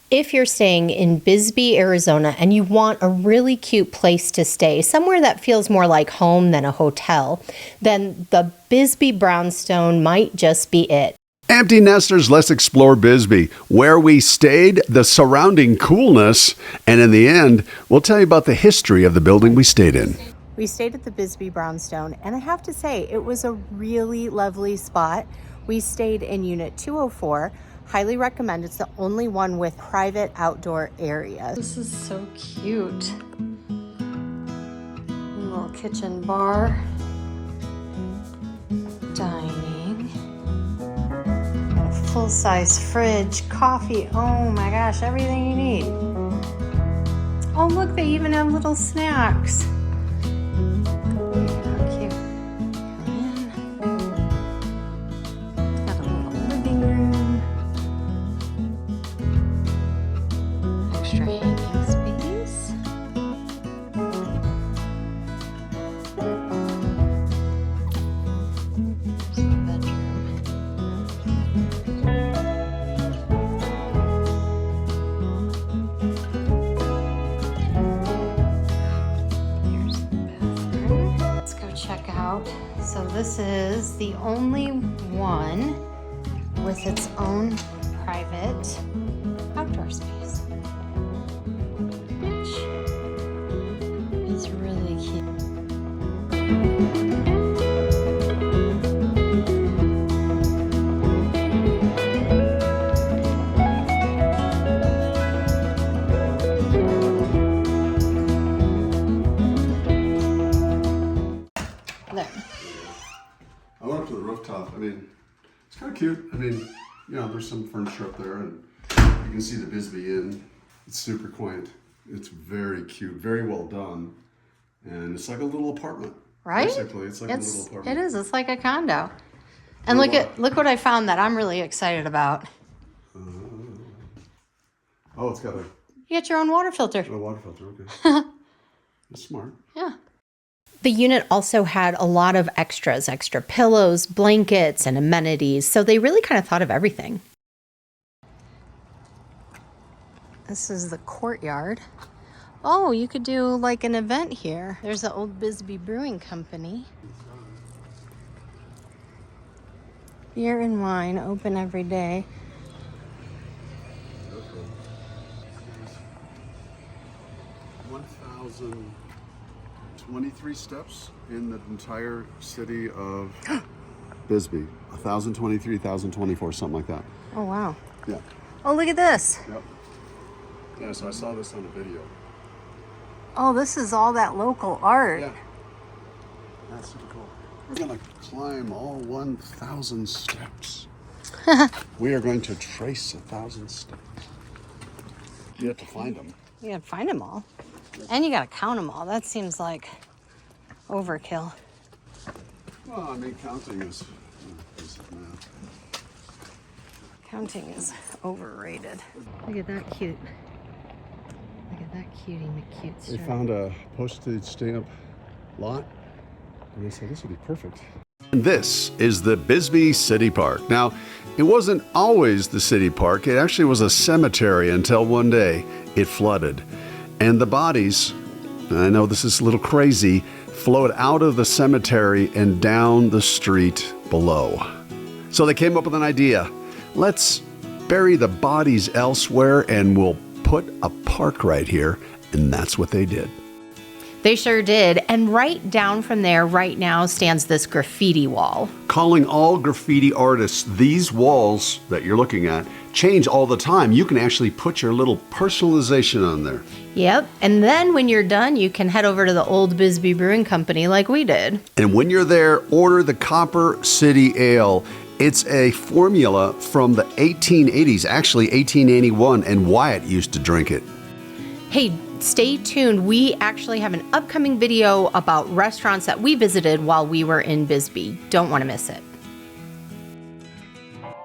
If you're staying in Bisbee, Arizona, and you want a really cute place to stay, somewhere that feels more like home than a hotel, then the Bisbee Brownstone might just be it. Empty nesters, let's explore Bisbee, where we stayed, the surrounding coolness, and in the end, we'll tell you about the history of the building we stayed in. We stayed at the Bisbee Brownstone, and I have to say, it was a really lovely spot. We stayed in Unit 204. Highly recommend. It's the only one with private outdoor area. This is so cute. Little kitchen bar. Dining. A full-size fridge, coffee. Oh my gosh, everything you need. Oh look, they even have little snacks. So this is the only one with its own private outdoor space, which is really cute. I went up to the rooftop. I mean, it's kind of cute. I mean, you know, there's some furniture up there, and you can see the Bisbee Inn. It's super quaint. It's very cute, very well done, and it's like a little apartment. Right? Basically, it's like a little apartment. It is. It's like a condo. And look what I found that I'm really excited about. Oh, it's got a. You get your own water filter. A water filter. Okay. That's smart. Yeah. The unit also had a lot of extras, extra pillows, blankets, and amenities, so they really kind of thought of everything. This is the courtyard. Oh, you could do like an event here. There's the old Bisbee Brewing Company. Beer and wine, open every day. 1,023 steps in the entire city of Bisbee. 1,023, 1,024, something like that. Oh, wow. Yeah. Oh, look at this. Yep. Yeah, so I saw this on a video. Oh, this is all that local art. Yeah. That's super cool. We're going to climb all 1,000 steps. We are going to trace 1,000 steps. You have to find them. You gotta find them all. And you gotta count them all. That seems like overkill. Well, I mean, counting is basic math. Counting is overrated. Look at that cute. Look at that cutie McCute They stripe. found a postage stamp lot, and they said this would be perfect. This is the Bisbee City Park. Now, it wasn't always the city park. It actually was a cemetery until one day it flooded. And the bodies, I know this is a little crazy, flowed out of the cemetery and down the street below. So they came up with an idea. Let's bury the bodies elsewhere and we'll put a park right here. And that's what they did. They sure did. And right down from there, right now, stands this graffiti wall. Calling all graffiti artists, these walls that you're looking at change all the time. You can actually put your little personalization on there. Yep. And then when you're done, you can head over to the old Bisbee Brewing Company like we did. And when you're there, order the Copper City Ale. It's a formula from the 1880s, actually 1881, and Wyatt used to drink it. Hey, stay tuned. We actually have an upcoming video about restaurants that we visited while we were in Bisbee. Don't want to miss it.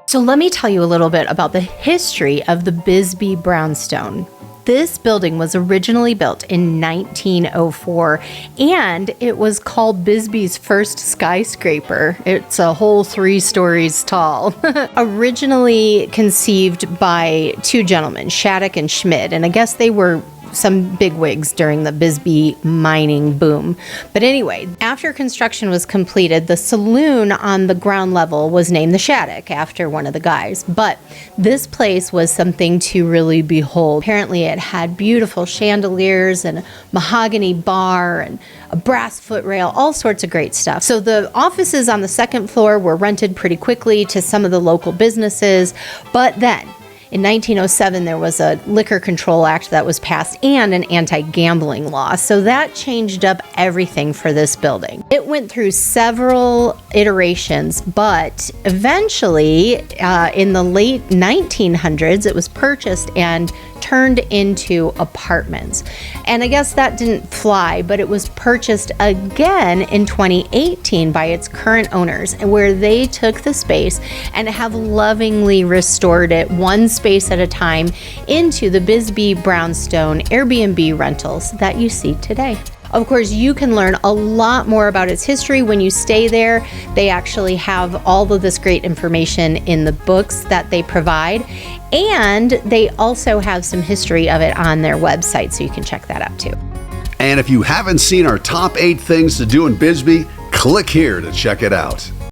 So let me tell you a little bit about the history of the Bisbee Brownstone. This building was originally built in 1904, and it was called Bisbee's first skyscraper. It's a whole 3 stories tall. Originally conceived by 2 gentlemen, Shattuck and Schmidt, and I guess they were some bigwigs during the Bisbee mining boom. But anyway, after construction was completed, the saloon on the ground level was named the Shattuck after one of the guys. But this place was something to really behold. Apparently it had beautiful chandeliers and a mahogany bar and a brass footrail, all sorts of great stuff. So the offices on the 2nd floor were rented pretty quickly to some of the local businesses, but then in 1907, there was a Liquor Control Act that was passed and an anti-gambling law. So that changed up everything for this building. It went through several iterations, but eventually in the late 1900s, it was purchased and turned into apartments. And I guess that didn't fly, but it was purchased again in 2018 by its current owners, where they took the space and have lovingly restored it one space at a time into the Bisbee Brownstone Airbnb rentals that you see today. Of course, you can learn a lot more about its history when you stay there. They actually have all of this great information in the books that they provide, and they also have some history of it on their website, so you can check that out too. And if you haven't seen our top 8 things to do in Bisbee, click here to check it out.